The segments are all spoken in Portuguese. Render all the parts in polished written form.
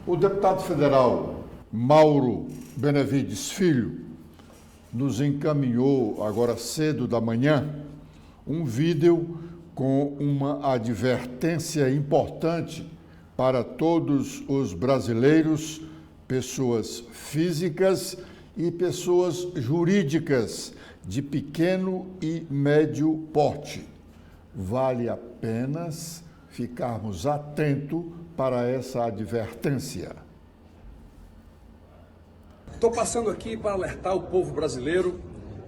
O deputado federal Mauro Benevides Filho nos encaminhou, agora cedo da manhã, um vídeo com uma advertência importante para todos os brasileiros, pessoas físicas e pessoas jurídicas de pequeno e médio porte. Vale apenas ficarmos atentos para essa advertência. Estou passando aqui para alertar o povo brasileiro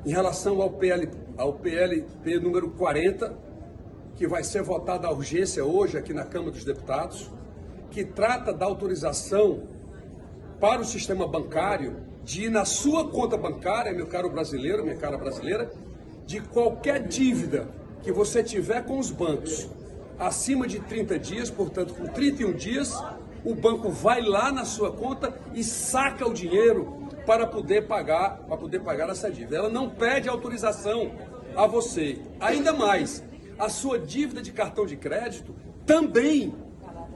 em relação ao PLP número 40, que vai ser votado à urgência hoje aqui na Câmara dos Deputados, que trata da autorização para o sistema bancário de ir na sua conta bancária, meu caro brasileiro, minha cara brasileira, de qualquer dívida que você tiver com os bancos acima de 30 dias, portanto, com 31 dias, o banco vai lá na sua conta e saca o dinheiro para poder pagar essa dívida. Ela não pede autorização a você. Ainda mais, a sua dívida de cartão de crédito também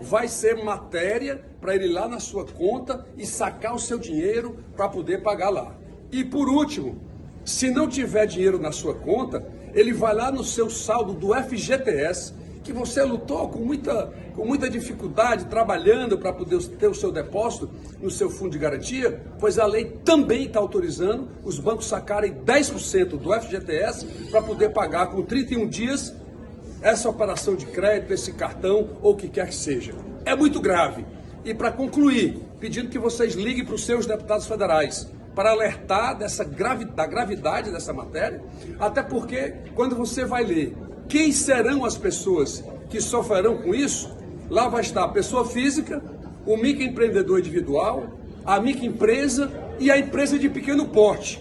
vai ser matéria para ele ir lá na sua conta e sacar o seu dinheiro para poder pagar lá. E por último, se não tiver dinheiro na sua conta, ele vai lá no seu saldo do FGTS, que você lutou com muita dificuldade, trabalhando para poder ter o seu depósito no seu fundo de garantia, pois a lei também está autorizando os bancos sacarem 10% do FGTS para poder pagar com 31 dias essa operação de crédito, esse cartão ou o que quer que seja. É muito grave. E para concluir, pedindo que vocês liguem para os seus deputados federais para alertar da gravidade dessa matéria, até porque quando você vai ler quem serão as pessoas que sofrerão com isso, lá vai estar a pessoa física, o microempreendedor individual, a microempresa e a empresa de pequeno porte.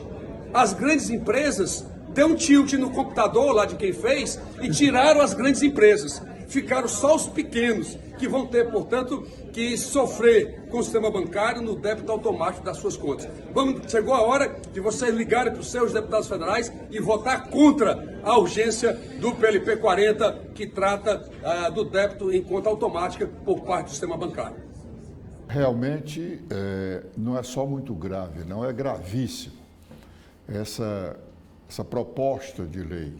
As grandes empresas deu um tilt no computador lá de quem fez e tiraram as grandes empresas. Ficaram só os pequenos, que vão ter, portanto, que sofrer com o sistema bancário no débito automático das suas contas. Chegou a hora de vocês ligarem para os seus deputados federais e votar contra a urgência do PLP 40, que trata do débito em conta automática por parte do sistema bancário. Realmente, não é só muito grave, não, é gravíssimo essa proposta de lei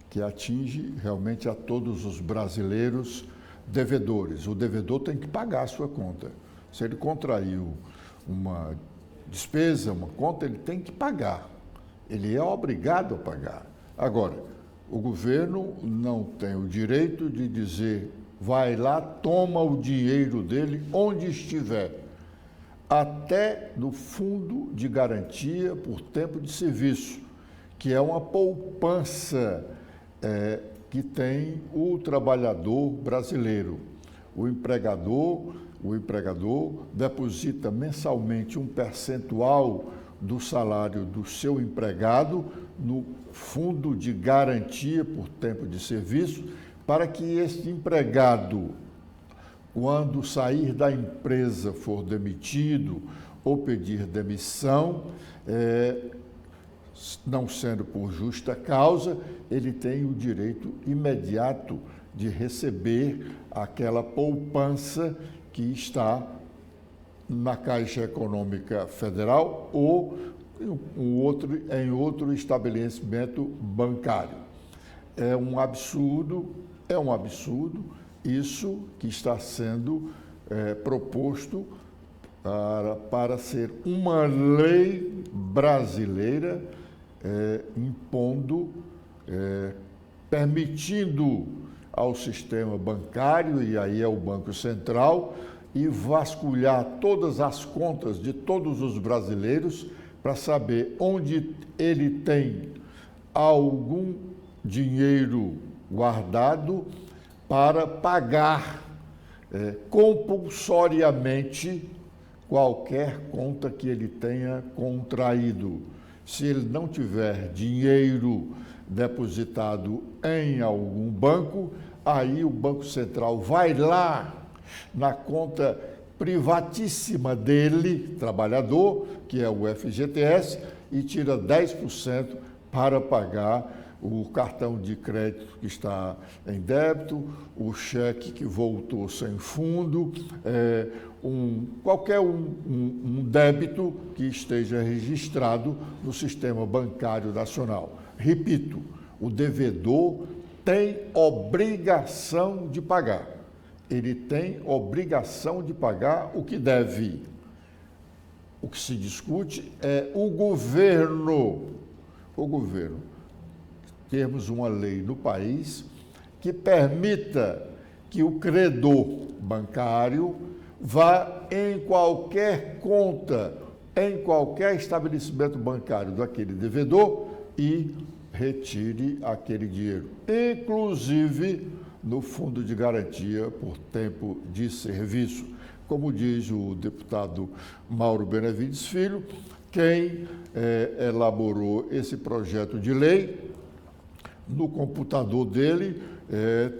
que atinge realmente a todos os brasileiros devedores. O devedor tem que pagar a sua conta. Se ele contraiu uma despesa, uma conta, ele tem que pagar. Ele é obrigado a pagar. Agora, o governo não tem o direito de dizer, vai lá, toma o dinheiro dele onde estiver, até no fundo de garantia por tempo de serviço, que é uma poupança que tem o trabalhador brasileiro. O empregador deposita mensalmente um percentual do salário do seu empregado no fundo de garantia por tempo de serviço, para que este empregado, quando sair da empresa, for demitido ou pedir demissão, não sendo por justa causa, ele tem o direito imediato de receber aquela poupança que está na Caixa Econômica Federal ou em outro estabelecimento bancário. É um absurdo isso que está sendo proposto para ser uma lei brasileira impondo, permitindo ao sistema bancário, e aí é o Banco Central, e vasculhar todas as contas de todos os brasileiros para saber onde ele tem algum dinheiro guardado para pagar compulsoriamente qualquer conta que ele tenha contraído. Se ele não tiver dinheiro depositado em algum banco, aí o Banco Central vai lá na conta privatíssima dele, trabalhador, que é o FGTS, e tira 10% para pagar o cartão de crédito que está em débito, o cheque que voltou sem fundo, qualquer débito que esteja registrado no sistema bancário nacional. Repito, o devedor tem obrigação de pagar. Ele tem obrigação de pagar o que deve. O que se discute é o governo. Temos uma lei no país que permita que o credor bancário vá em qualquer conta, em qualquer estabelecimento bancário daquele devedor e retire aquele dinheiro, inclusive no fundo de garantia por tempo de serviço. Como diz o deputado Mauro Benevides Filho, quem elaborou esse projeto de lei, no computador dele,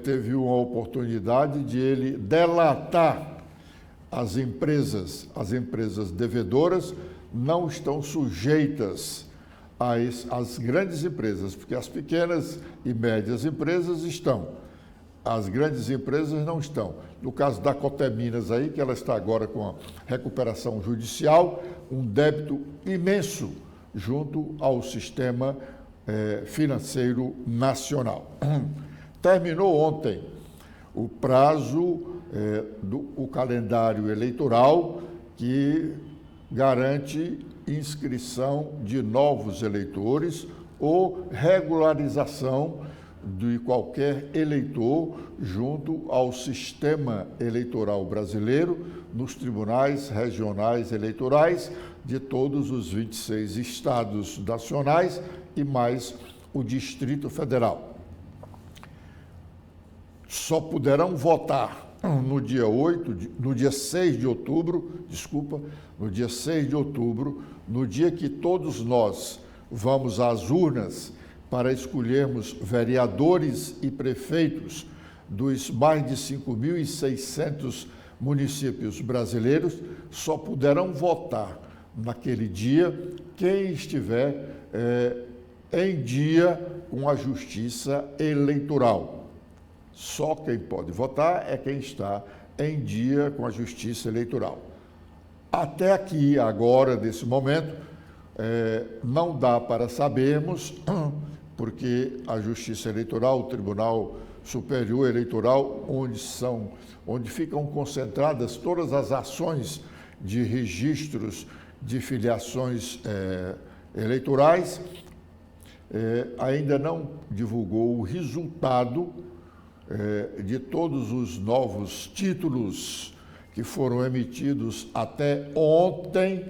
teve uma oportunidade de ele delatar as empresas devedoras não estão sujeitas às grandes empresas, porque as pequenas e médias empresas estão, as grandes empresas não estão. No caso da Coteminas aí, que ela está agora com a recuperação judicial, um débito imenso junto ao sistema financeiro nacional. Terminou ontem o prazo do calendário eleitoral que garante inscrição de novos eleitores ou regularização de qualquer eleitor junto ao sistema eleitoral brasileiro nos tribunais regionais eleitorais de todos os 26 estados nacionais e mais o Distrito Federal. Só poderão votar no dia 6 de outubro, no dia que todos nós vamos às urnas para escolhermos vereadores e prefeitos dos mais de 5.600 municípios brasileiros, só poderão votar naquele dia quem estiver em dia com a Justiça Eleitoral. Só quem pode votar é quem está em dia com a Justiça Eleitoral. Até aqui, agora, nesse momento, não dá para sabermos, porque a Justiça Eleitoral, o Tribunal Superior Eleitoral, onde ficam concentradas todas as ações de registros de filiações eleitorais, ainda não divulgou o resultado de todos os novos títulos que foram emitidos até ontem.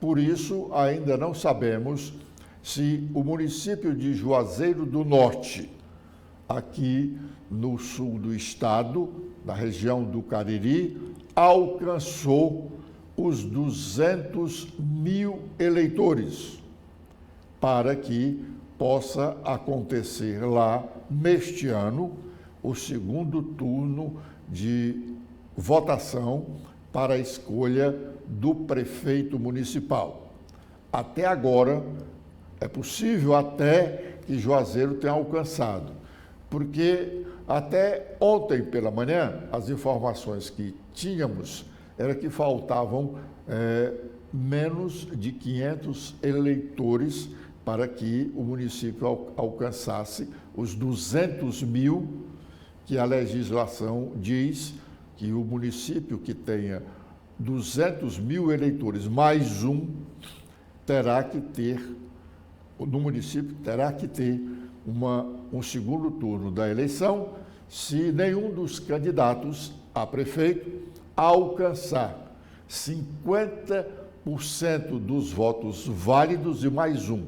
Por isso, ainda não sabemos se o município de Juazeiro do Norte, aqui no sul do estado, na região do Cariri, alcançou os 200 mil eleitores para que possa acontecer lá, neste ano, o segundo turno de votação para a escolha do prefeito municipal. Até agora, é possível até que Juazeiro tenha alcançado, porque até ontem pela manhã, as informações que tínhamos era que faltavam menos de 500 eleitores para que o município alcançasse os 200 mil que a legislação diz que o município que tenha 200 mil eleitores mais um terá que ter um segundo turno da eleição se nenhum dos candidatos a prefeito alcançar 50% dos votos válidos e mais um.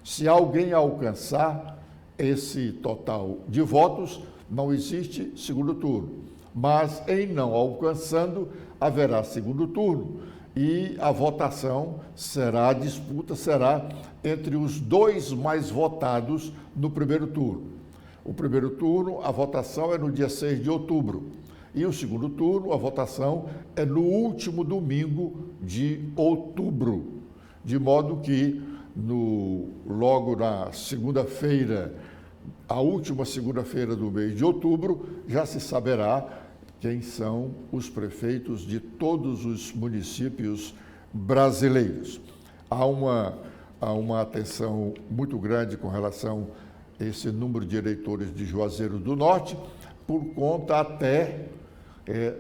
Se alguém alcançar esse total de votos, não existe segundo turno. Mas, em não alcançando, haverá segundo turno. E a votação a disputa será entre os dois mais votados no primeiro turno. O primeiro turno, a votação é no dia 6 de outubro. E o segundo turno, a votação é no último domingo de outubro. De modo que, logo na segunda-feira, a última segunda-feira do mês de outubro, já se saberá quem são os prefeitos de todos os municípios brasileiros. Há uma atenção muito grande com relação a esse número de eleitores de Juazeiro do Norte, por conta até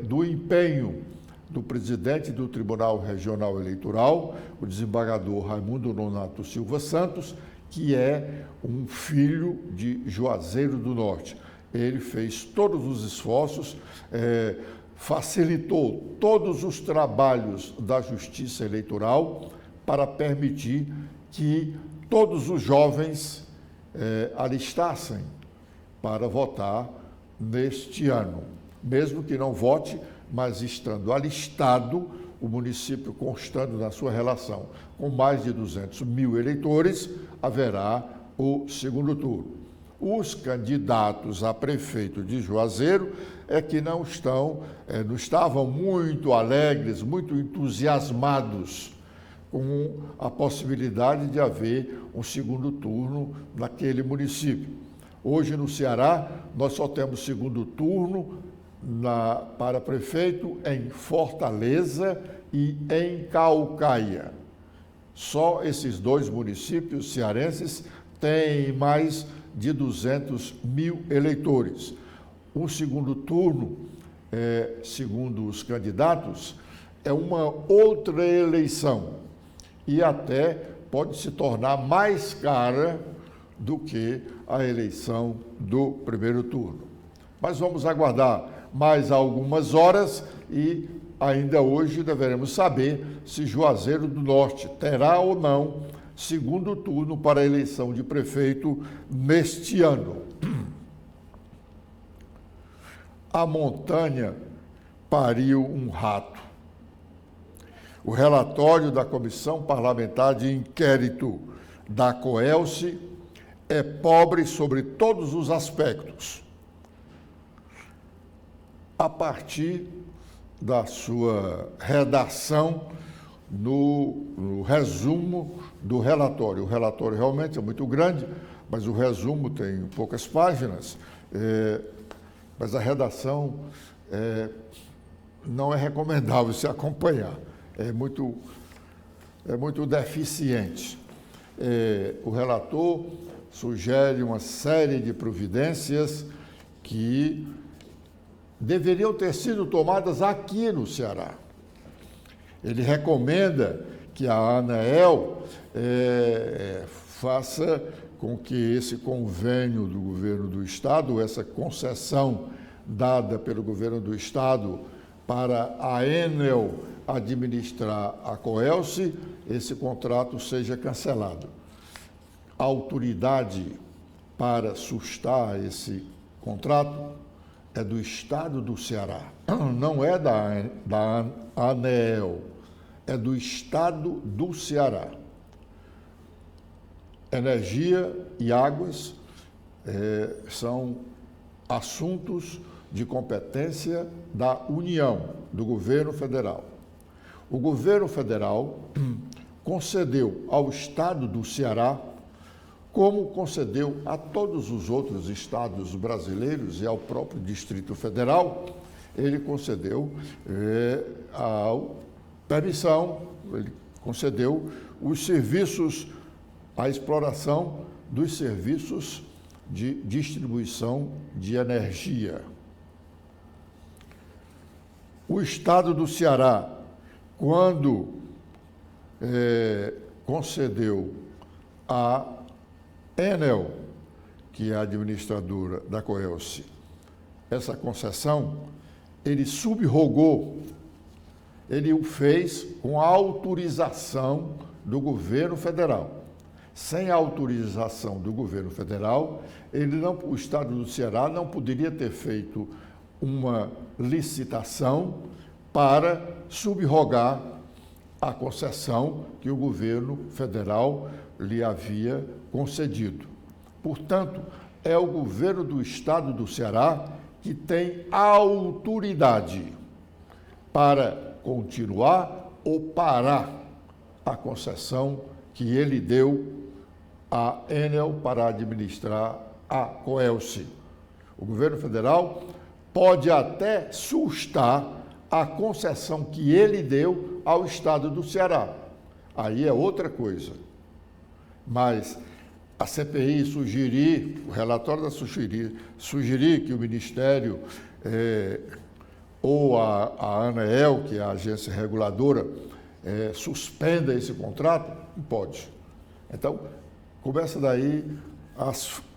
do empenho do presidente do Tribunal Regional Eleitoral, o desembargador Raimundo Nonato Silva Santos, que é um filho de Juazeiro do Norte. Ele fez todos os esforços, facilitou todos os trabalhos da Justiça Eleitoral para permitir que todos os jovens alistassem para votar neste ano. Mesmo que não vote, mas estando alistado, o município constando na sua relação com mais de 200 mil eleitores, haverá o segundo turno. Os candidatos a prefeito de Juazeiro que não estavam muito alegres, muito entusiasmados com a possibilidade de haver um segundo turno naquele município. Hoje, no Ceará, nós só temos segundo turno para prefeito em Fortaleza e em Caucaia. Só esses dois municípios cearenses têm mais de 200 mil eleitores. Um segundo turno, segundo os candidatos, é uma outra eleição e até pode se tornar mais cara do que a eleição do primeiro turno. Mas vamos aguardar mais algumas horas e ainda hoje deveremos saber se Juazeiro do Norte terá ou não segundo turno para a eleição de prefeito neste ano. A montanha pariu um rato. O relatório da Comissão Parlamentar de Inquérito da COELCE é pobre sobre todos os aspectos. A partir da sua redação no resumo do relatório. O relatório realmente é muito grande, mas o resumo tem poucas páginas, mas a redação não é recomendável se acompanhar, é muito deficiente. O relator sugere uma série de providências que deveriam ter sido tomadas aqui no Ceará. Ele recomenda que a ANEEL faça com que esse convênio do governo do Estado, essa concessão dada pelo governo do Estado para a Enel administrar a COELCE, esse contrato seja cancelado. A autoridade para sustar esse contrato é do Estado do Ceará, não é da ANEEL, é do Estado do Ceará. Energia e águas são assuntos de competência da União, do governo federal. O governo federal concedeu ao Estado do Ceará, como concedeu a todos os outros estados brasileiros e ao próprio Distrito Federal, ele concedeu a permissão, ele concedeu os serviços, a exploração dos serviços de distribuição de energia. O Estado do Ceará, quando concedeu a Enel, que é a administradora da COELCE, essa concessão, ele subrogou, ele o fez com a autorização do governo federal. Sem a autorização do governo federal, o Estado do Ceará não poderia ter feito uma licitação para subrogar a concessão que o governo federal lhe havia concedido. Portanto, é o governo do Estado do Ceará que tem autoridade para continuar ou parar a concessão que ele deu à Enel para administrar a Coelce. O governo federal pode até sustar a concessão que ele deu ao estado do Ceará. Aí é outra coisa. Mas a CPI sugerir, o relatório da sugerir que o Ministério ou a ANEEL, que é a agência reguladora, suspenda esse contrato, não pode. Então,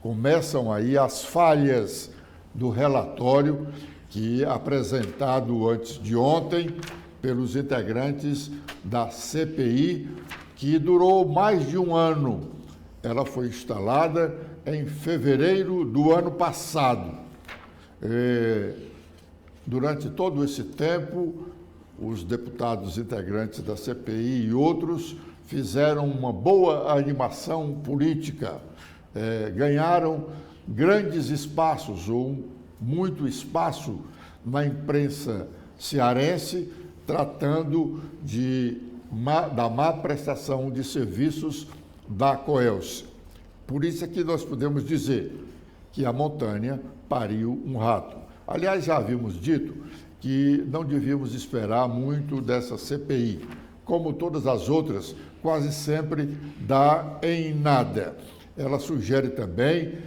começam aí as falhas do relatório que apresentado antes de ontem pelos integrantes da CPI, que durou mais de um ano. Ela foi instalada em fevereiro do ano passado. Durante todo esse tempo, os deputados integrantes da CPI e outros fizeram uma boa animação política, ganharam grandes espaços, ou muito espaço na imprensa cearense, tratando da má prestação de serviços da Coelce. Por isso é que nós podemos dizer que a montanha pariu um rato. Aliás, já havíamos dito que não devíamos esperar muito dessa CPI. Como todas as outras, quase sempre dá em nada. Ela sugere também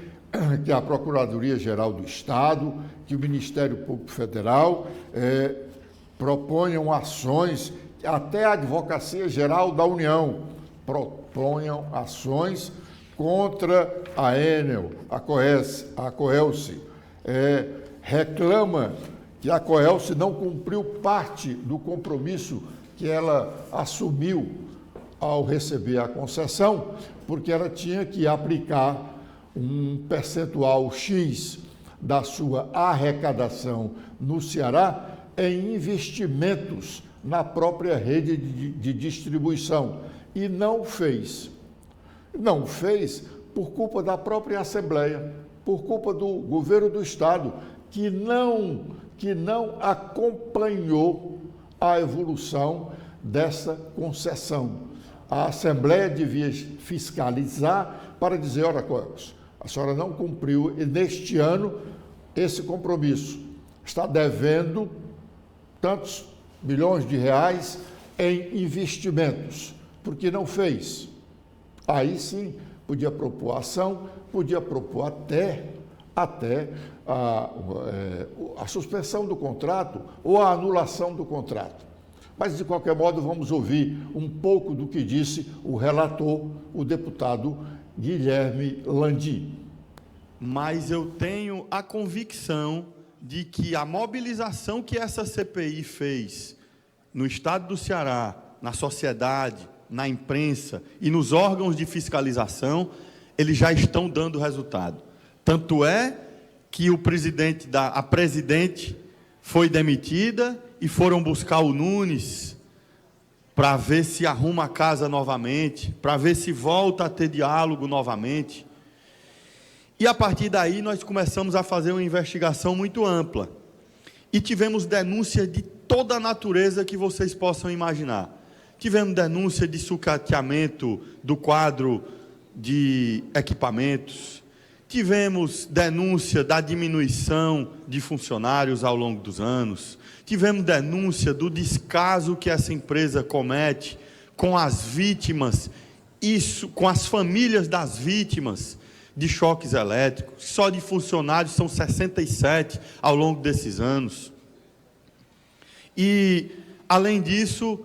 que a Procuradoria-Geral do Estado, que o Ministério Público Federal proponham ações, até a Advocacia-Geral da União proponham ações contra a Enel, a Coelce. Reclama que a Coelce não cumpriu parte do compromisso que ela assumiu ao receber a concessão, porque ela tinha que aplicar um percentual X da sua arrecadação no Ceará em investimentos na própria rede de distribuição. E não fez. Não fez por culpa da própria Assembleia, por culpa do governo do Estado, que não acompanhou a evolução dessa concessão. A Assembleia devia fiscalizar para dizer, olha, Coelce, a senhora não cumpriu neste ano esse compromisso. Está devendo tantos milhões de reais em investimentos, porque não fez. Aí sim, podia propor ação, podia propor até a suspensão do contrato ou a anulação do contrato. Mas, de qualquer modo, vamos ouvir um pouco do que disse o relator, o deputado Guilherme Landim. Mas eu tenho a convicção de que a mobilização que essa CPI fez no estado do Ceará, na sociedade, na imprensa e nos órgãos de fiscalização, eles já estão dando resultado. Tanto é que a presidente foi demitida e foram buscar o Nunes para ver se arruma a casa novamente, para ver se volta a ter diálogo novamente. E a partir daí nós começamos a fazer uma investigação muito ampla. E tivemos denúncias de toda a natureza que vocês possam imaginar. Tivemos denúncia de sucateamento do quadro de equipamentos, tivemos denúncia da diminuição de funcionários ao longo dos anos, tivemos denúncia do descaso que essa empresa comete com as vítimas, com as famílias das vítimas de choques elétricos. Só de funcionários são 67 ao longo desses anos. E, além disso,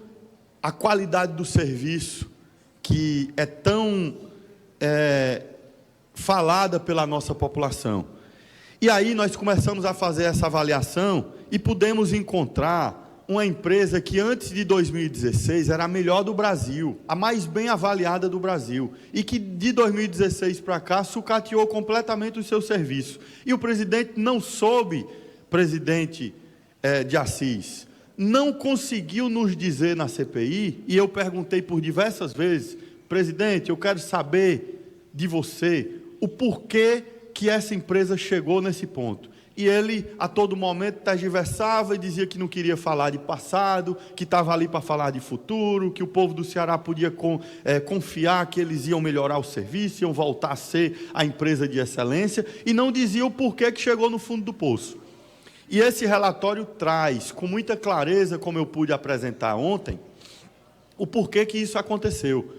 a qualidade do serviço, que é tão falada pela nossa população. E aí nós começamos a fazer essa avaliação e pudemos encontrar uma empresa que antes de 2016 era a melhor do Brasil, a mais bem avaliada do Brasil, e que de 2016 para cá sucateou completamente o seu serviço. E o presidente não soube, presidente de Assis, não conseguiu nos dizer na CPI, e eu perguntei por diversas vezes, presidente, eu quero saber de você o porquê que essa empresa chegou nesse ponto. E ele, a todo momento, tergiversava e dizia que não queria falar de passado, que estava ali para falar de futuro, que o povo do Ceará podia confiar que eles iam melhorar o serviço, iam voltar a ser a empresa de excelência, e não dizia o porquê que chegou no fundo do poço. E esse relatório traz, com muita clareza, como eu pude apresentar ontem, o porquê que isso aconteceu.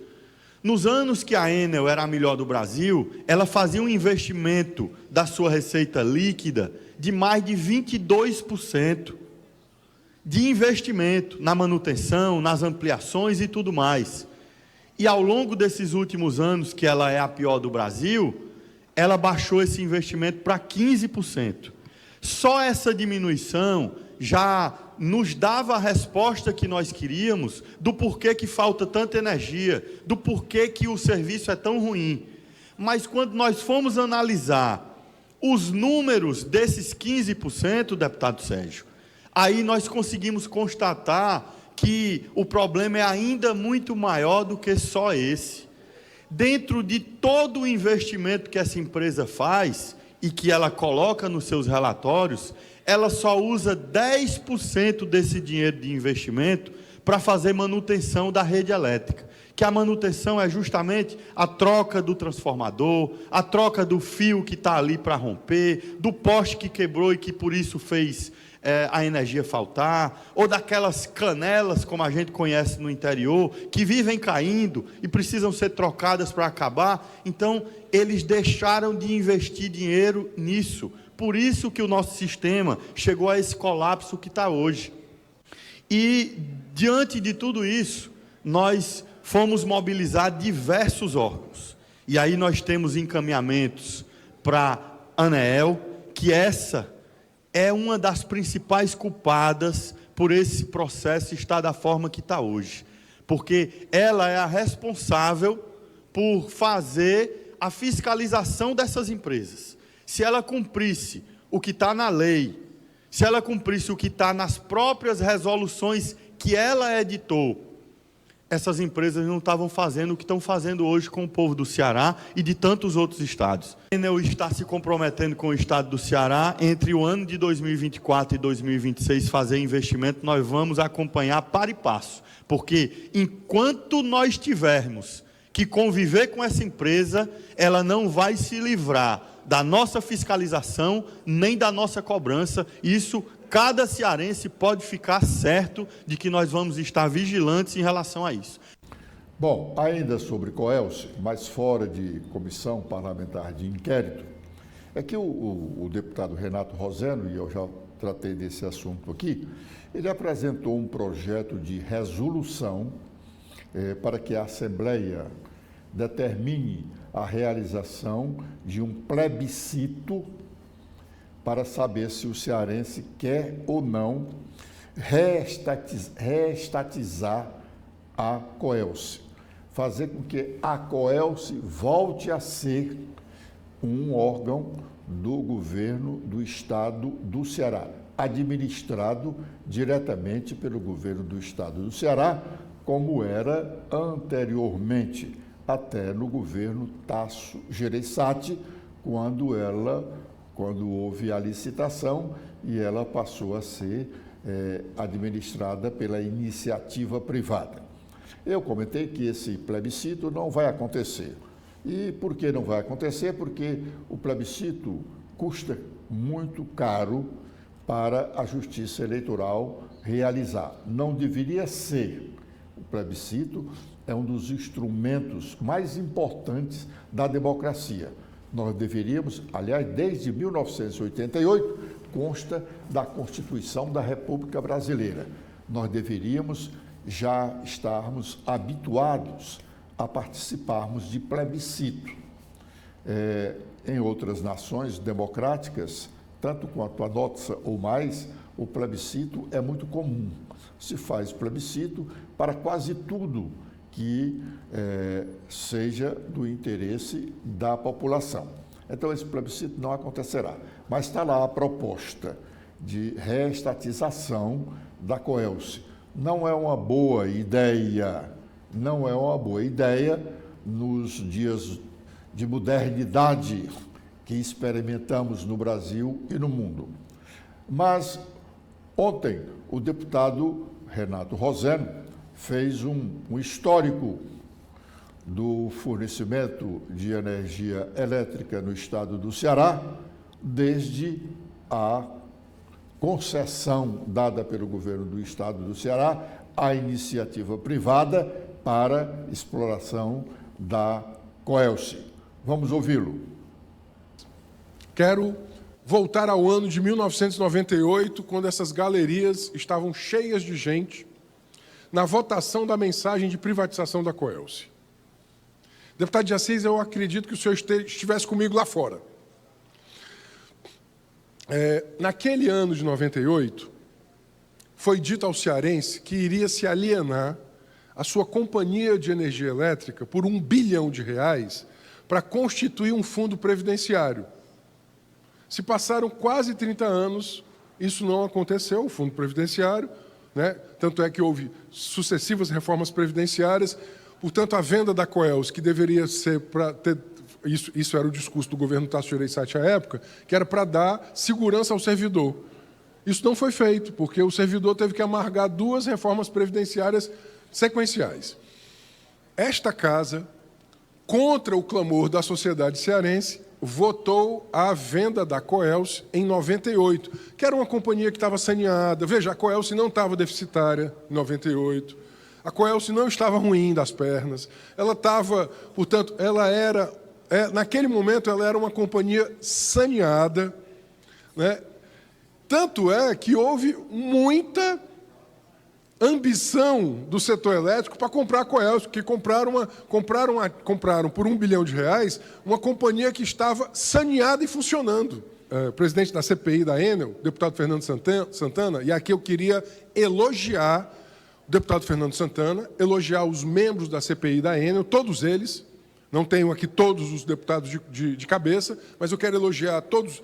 Nos anos que a Enel era a melhor do Brasil, ela fazia um investimento da sua receita líquida de mais de 22% de investimento na manutenção, nas ampliações e tudo mais. E ao longo desses últimos anos, que ela é a pior do Brasil, ela baixou esse investimento para 15%. Só essa diminuição já nos dava a resposta que nós queríamos do porquê que falta tanta energia, do porquê que o serviço é tão ruim. Mas quando nós fomos analisar os números desses 15%, deputado Sérgio, aí nós conseguimos constatar que o problema é ainda muito maior do que só esse. Dentro de todo o investimento que essa empresa faz e que ela coloca nos seus relatórios, ela só usa 10% desse dinheiro de investimento para fazer manutenção da rede elétrica, que a manutenção é justamente a troca do transformador, a troca do fio que está ali para romper, do poste que quebrou e que por isso fez a energia faltar, ou daquelas canelas, como a gente conhece no interior, que vivem caindo e precisam ser trocadas para acabar. Então, eles deixaram de investir dinheiro nisso. Por isso que o nosso sistema chegou a esse colapso que está hoje. E, diante de tudo isso, nós fomos mobilizar diversos órgãos. E aí nós temos encaminhamentos para a ANEEL, que essa é uma das principais culpadas por esse processo estar da forma que está hoje. Porque ela é a responsável por fazer a fiscalização dessas empresas. Se ela cumprisse o que está na lei, se ela cumprisse o que está nas próprias resoluções que ela editou, essas empresas não estavam fazendo o que estão fazendo hoje com o povo do Ceará e de tantos outros estados. A Enel está se comprometendo com o estado do Ceará, entre o ano de 2024 e 2026, fazer investimento. Nós vamos acompanhar para e passo, porque enquanto nós tivermos que conviver com essa empresa, ela não vai se livrar da nossa fiscalização, nem da nossa cobrança. Isso, cada cearense pode ficar certo de que nós vamos estar vigilantes em relação a isso. Bom, ainda sobre Coelce, mas fora de comissão parlamentar de inquérito, é que o deputado Renato Roseno, e eu já tratei desse assunto aqui, ele apresentou um projeto de resolução para que a Assembleia determine a realização de um plebiscito para saber se o cearense quer ou não reestatizar a Coelce, fazer com que a Coelce volte a ser um órgão do governo do estado do Ceará, administrado diretamente pelo governo do estado do Ceará, como era anteriormente, até no governo Tasso Gereissati, quando houve a licitação e ela passou a ser administrada pela iniciativa privada. Eu comentei que esse plebiscito não vai acontecer. E por que não vai acontecer? Porque o plebiscito custa muito caro para a Justiça Eleitoral realizar. Não deveria ser. O plebiscito é um dos instrumentos mais importantes da democracia. Nós deveríamos, aliás, desde 1988, consta da Constituição da República Brasileira. Nós deveríamos já estarmos habituados a participarmos de plebiscito. Em outras nações democráticas, tanto quanto a nossa ou mais, o plebiscito é muito comum. Se faz plebiscito para quase tudo que seja do interesse da população. Então, esse plebiscito não acontecerá. Mas está lá a proposta de reestatização da Coelce. Não é uma boa ideia, nos dias de modernidade que experimentamos no Brasil e no mundo. Mas ontem o deputado Renato Roseno fez um histórico do fornecimento de energia elétrica no estado do Ceará, desde a concessão dada pelo governo do estado do Ceará à iniciativa privada para exploração da Coelce. Vamos ouvi-lo. Quero voltar ao ano de 1998, quando essas galerias estavam cheias de gente, na votação da mensagem de privatização da Coelce. Deputado de Assis, eu acredito que o senhor estivesse comigo lá fora. Naquele ano de 98, foi dito ao cearense que iria se alienar a sua companhia de energia elétrica por R$1 bilhão para constituir um fundo previdenciário. Se passaram quase 30 anos, isso não aconteceu, o fundo previdenciário, né? Tanto é que houve sucessivas reformas previdenciárias. Portanto, a venda da Coelce, que deveria ser para ter... Isso era o discurso do governo Tasso Gereissati à época, que era para dar segurança ao servidor. Isso não foi feito, porque o servidor teve que amargar 2 reformas previdenciárias sequenciais. Esta casa, contra o clamor da sociedade cearense, votou a venda da Coelce em 98, que era uma companhia que estava saneada. Veja, a Coelce não estava deficitária em 98, a Coelce não estava ruim das pernas, ela estava, portanto, ela era, naquele momento, ela era uma companhia saneada, né? Tanto é que houve muita ambição do setor elétrico para comprar a Coelce, que compraram por R$1 bilhão uma companhia que estava saneada e funcionando. O presidente da CPI da Enel, deputado Fernando Santana, e aqui eu queria elogiar o deputado Fernando Santana, elogiar os membros da CPI da Enel, todos eles, não tenho aqui todos os deputados de cabeça, mas eu quero elogiar todos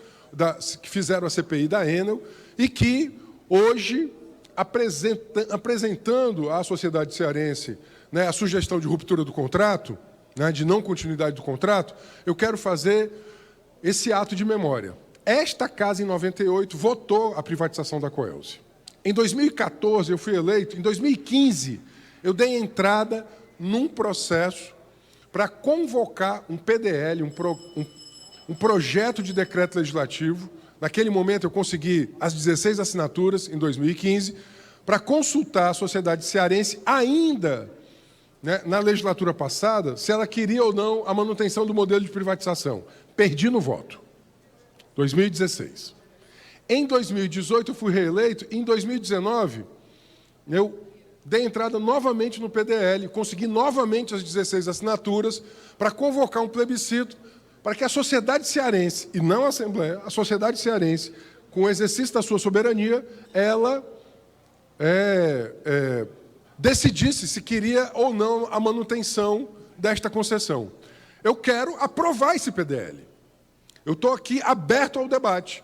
que fizeram a CPI da Enel e que hoje, apresentando à sociedade cearense, né, a sugestão de ruptura do contrato, né, de não continuidade do contrato, eu quero fazer esse ato de memória. Esta casa, em 98, votou a privatização da Coelce. Em 2014, eu fui eleito. Em 2015, eu dei entrada num processo para convocar um PDL, um projeto de decreto legislativo. Naquele momento, eu consegui as 16 assinaturas, em 2015, para consultar a sociedade cearense ainda, né, na legislatura passada, se ela queria ou não a manutenção do modelo de privatização. Perdi no voto. 2016. Em 2018, eu fui reeleito. Em 2019, eu dei entrada novamente no PDL, consegui novamente as 16 assinaturas para convocar um plebiscito para que a sociedade cearense, e não a Assembleia, a sociedade cearense, com o exercício da sua soberania, ela decidisse se queria ou não a manutenção desta concessão. Eu quero aprovar esse PDL. Eu estou aqui aberto ao debate.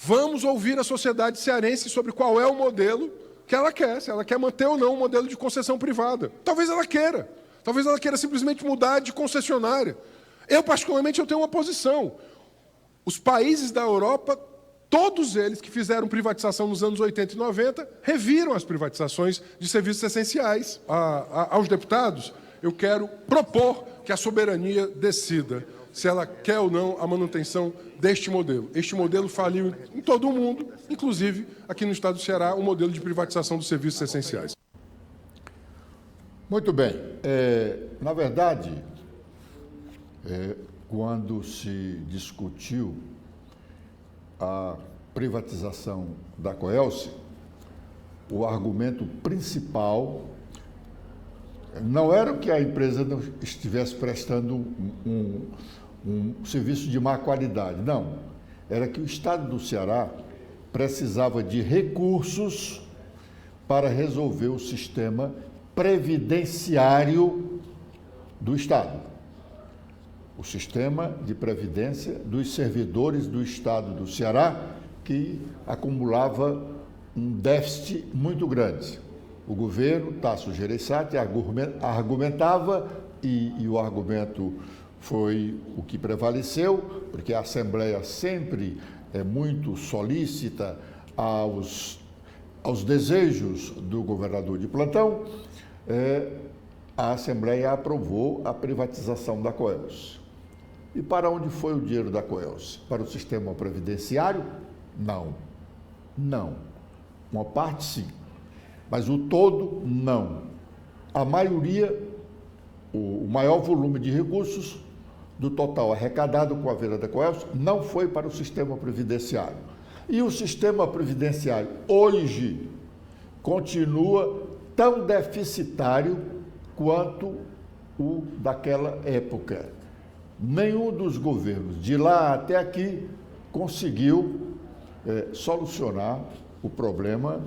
Vamos ouvir a sociedade cearense sobre qual é o modelo que ela quer, se ela quer manter ou não o modelo de concessão privada. Talvez ela queira. Talvez ela queira simplesmente mudar de concessionária. Eu, particularmente, eu tenho uma posição. Os países da Europa, todos eles que fizeram privatização nos anos 80 e 90, reviram as privatizações de serviços essenciais. Aos deputados, eu quero propor que a soberania decida se ela quer ou não a manutenção deste modelo. Este modelo faliu em todo o mundo, inclusive aqui no estado do Ceará, o modelo de privatização dos serviços essenciais. Muito bem. Na verdade, quando se discutiu a privatização da Coelce, o argumento principal não era que a empresa não estivesse prestando um serviço de má qualidade, não. Era que o estado do Ceará precisava de recursos para resolver o sistema previdenciário do estado. O sistema de previdência dos servidores do estado do Ceará, que acumulava um déficit muito grande. O governo Tasso Gereissati argumentava, e o argumento foi o que prevaleceu, porque a Assembleia sempre é muito solícita aos desejos do governador de plantão. A Assembleia aprovou a privatização da Coelce. E para onde foi o dinheiro da Coelce? Para o sistema previdenciário? Não. Não. Uma parte sim, mas o todo não. A maioria, o maior volume de recursos do total arrecadado com a venda da Coelce não foi para o sistema previdenciário. E o sistema previdenciário hoje continua tão deficitário quanto o daquela época. Nenhum dos governos de lá até aqui conseguiu solucionar o problema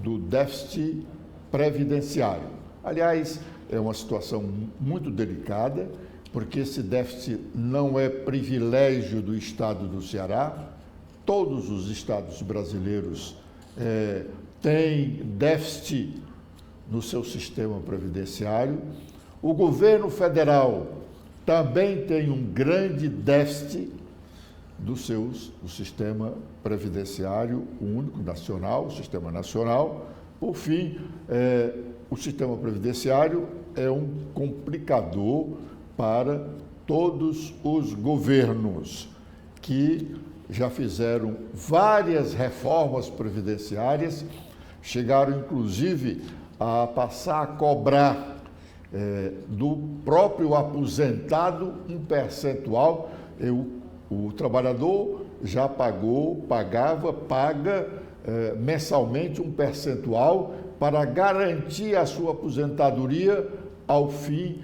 do déficit previdenciário. Aliás, é uma situação muito delicada, porque esse déficit não é privilégio do estado do Ceará. Todos os estados brasileiros têm déficit no seu sistema previdenciário. O governo federal também tem um grande déficit do sistema previdenciário único, nacional, o sistema nacional. Por fim, o sistema previdenciário é um complicador para todos os governos que já fizeram várias reformas previdenciárias, chegaram inclusive a passar a cobrar do próprio aposentado um percentual. O trabalhador já paga mensalmente um percentual para garantir a sua aposentadoria ao fim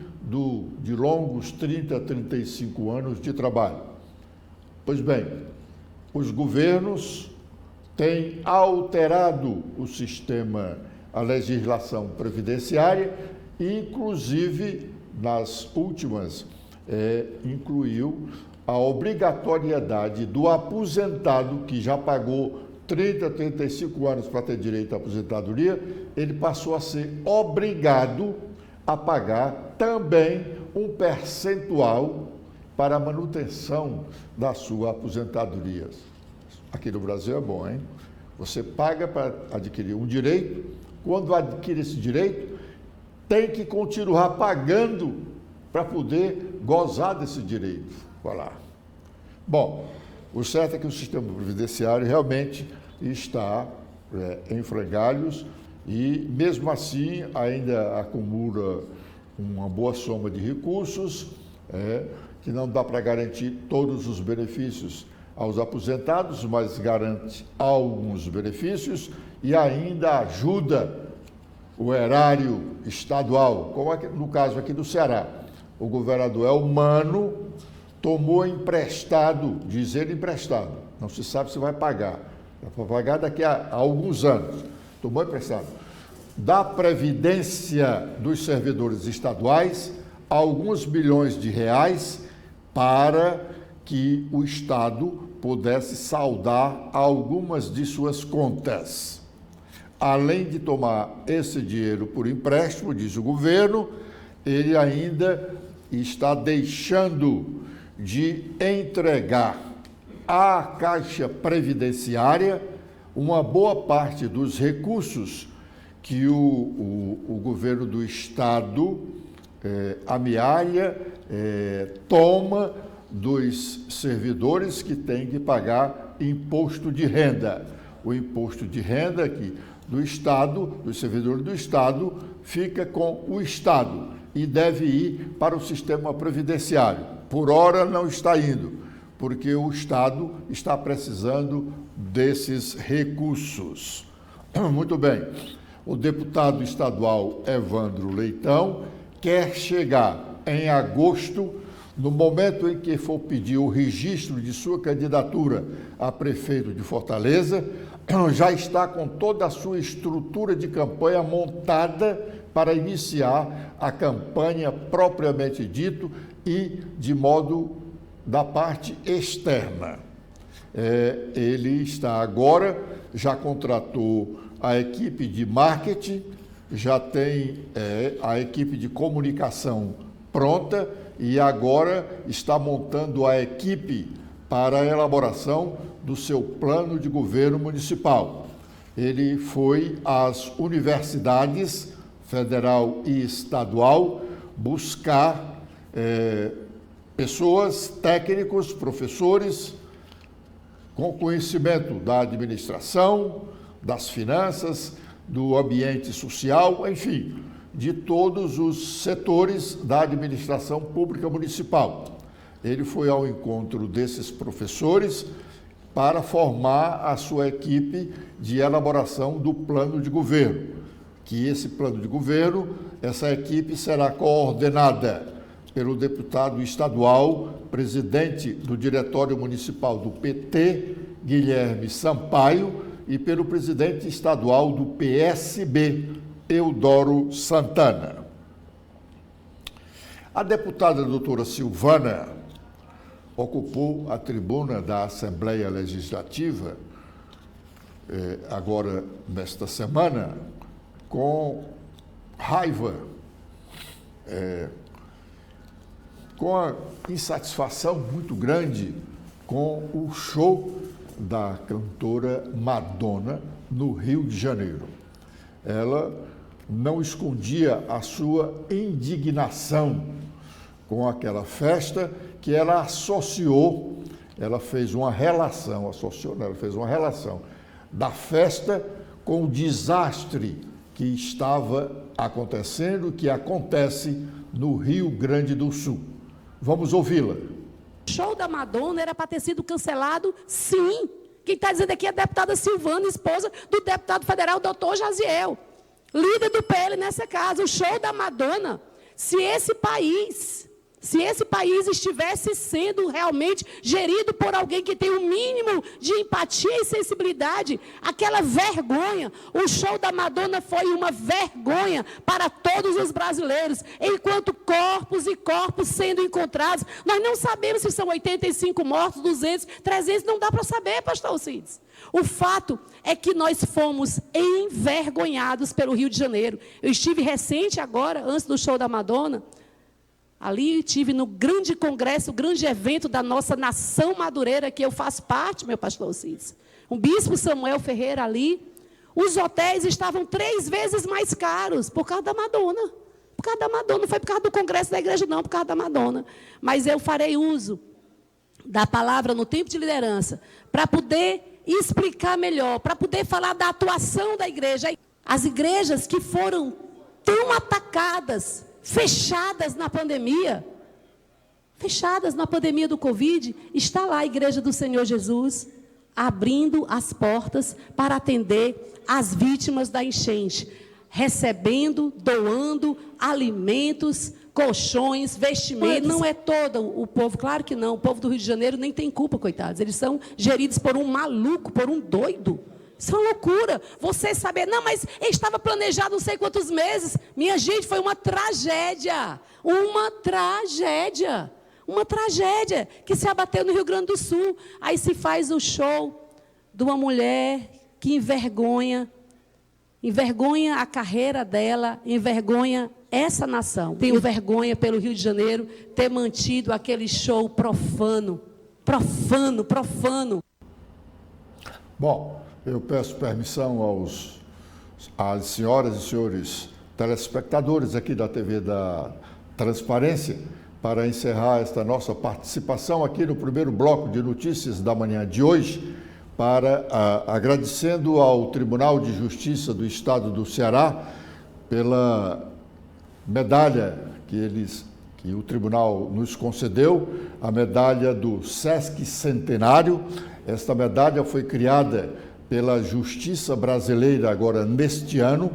de longos 30, 35 anos de trabalho. Pois bem, os governos têm alterado o sistema, a legislação previdenciária, e inclusive nas últimas incluiu a obrigatoriedade do aposentado que já pagou 30, 35 anos para ter direito à aposentadoria, ele passou a ser obrigado a pagar também um percentual para a manutenção da sua aposentadoria. Aqui no Brasil é bom, hein? Você paga para adquirir um direito, quando adquire esse direito, tem que continuar pagando para poder gozar desse direito. Olha lá. Bom, o certo é que o sistema previdenciário realmente está em frangalhos e, mesmo assim, ainda acumula uma boa soma de recursos, que não dá para garantir todos os benefícios aos aposentados, mas garante alguns benefícios e ainda ajuda o erário estadual, como no caso aqui do Ceará. O governador Elmano tomou emprestado, diz ele emprestado, não se sabe se vai pagar, vai pagar daqui a alguns anos, tomou emprestado, da Previdência dos servidores estaduais, alguns bilhões de reais para que o Estado pudesse saldar algumas de suas contas. Além de tomar esse dinheiro por empréstimo, diz o governo, ele ainda está deixando de entregar à Caixa Previdenciária uma boa parte dos recursos que o governo do Estado amealha, toma dos servidores que têm que pagar imposto de renda. O imposto de renda aqui do Estado, dos servidores do Estado, fica com o Estado e deve ir para o sistema previdenciário. Por hora não está indo, porque o Estado está precisando desses recursos. Muito bem. O deputado estadual Evandro Leitão quer chegar em agosto, no momento em que for pedir o registro de sua candidatura a prefeito de Fortaleza, já está com toda a sua estrutura de campanha montada para iniciar a campanha propriamente dito e de modo da parte externa. Ele está agora, já contratou a equipe de marketing, já tem a equipe de comunicação pronta e agora está montando a equipe para a elaboração do seu plano de governo municipal. Ele foi às universidades federal e estadual buscar pessoas, técnicos, professores com conhecimento da administração, das finanças, do ambiente social, enfim, de todos os setores da administração pública municipal. Ele foi ao encontro desses professores para formar a sua equipe de elaboração do plano de governo. Que esse plano de governo, essa equipe será coordenada pelo deputado estadual, presidente do Diretório Municipal do PT, Guilherme Sampaio, e pelo presidente estadual do PSB, Eudoro Santana. A deputada doutora Silvana ocupou a tribuna da Assembleia Legislativa, agora nesta semana, com raiva, com a insatisfação muito grande com o show da cantora Madonna no Rio de Janeiro. Ela não escondia a sua indignação com aquela festa que ela associou, ela fez uma relação da festa com o desastre que estava acontecendo, que acontece no Rio Grande do Sul. Vamos ouvi-la. O show da Madonna era para ter sido cancelado, sim. Quem está dizendo aqui é a deputada Silvana, esposa do deputado federal, doutor Jaziel, líder do PL nessa casa. O show da Madonna, se esse país estivesse sendo realmente gerido por alguém que tem um mínimo de empatia e sensibilidade, aquela vergonha, o show da Madonna foi uma vergonha para todos os brasileiros, enquanto corpos e corpos sendo encontrados, nós não sabemos se são 85 mortos, 200, 300, não dá para saber, pastor Alcides. O fato é que nós fomos envergonhados pelo Rio de Janeiro. Eu estive recente agora, antes do show da Madonna, ali estive no grande congresso, o grande evento da nossa nação madureira, que eu faço parte, meu pastor Alcides. O bispo Samuel Ferreira ali, os hotéis estavam 3 vezes mais caros por causa da Madonna. Por causa da Madonna, não foi por causa do congresso da igreja, não, por causa da Madonna. Mas eu farei uso da palavra no tempo de liderança, para poder explicar melhor, para poder falar da atuação da igreja. As igrejas que foram tão atacadas, fechadas na pandemia do Covid, está lá a Igreja do Senhor Jesus, abrindo as portas para atender as vítimas da enchente, recebendo, doando alimentos, colchões, vestimentas. Não é todo o povo, claro que não, o povo do Rio de Janeiro nem tem culpa, coitados, eles são geridos por um maluco, por um doido. Isso é uma loucura. Você saber, não, mas estava planejado não sei quantos meses. Minha gente, foi uma tragédia. Uma tragédia. Uma tragédia que se abateu no Rio Grande do Sul. Aí se faz o show de uma mulher que envergonha a carreira dela, envergonha essa nação. Tenho vergonha pelo Rio de Janeiro ter mantido aquele show profano. Bom, eu peço permissão às senhoras e senhores telespectadores aqui da TV da Transparência para encerrar esta nossa participação aqui no primeiro bloco de notícias da manhã de hoje, agradecendo ao Tribunal de Justiça do Estado do Ceará pela medalha que o tribunal nos concedeu, a medalha do Sesc Centenário. Esta medalha foi criada pela Justiça Brasileira agora neste ano,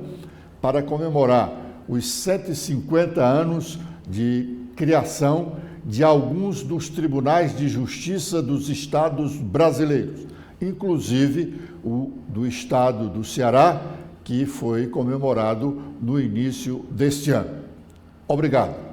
para comemorar os 150 anos de criação de alguns dos tribunais de justiça dos estados brasileiros, inclusive o do estado do Ceará, que foi comemorado no início deste ano. Obrigado.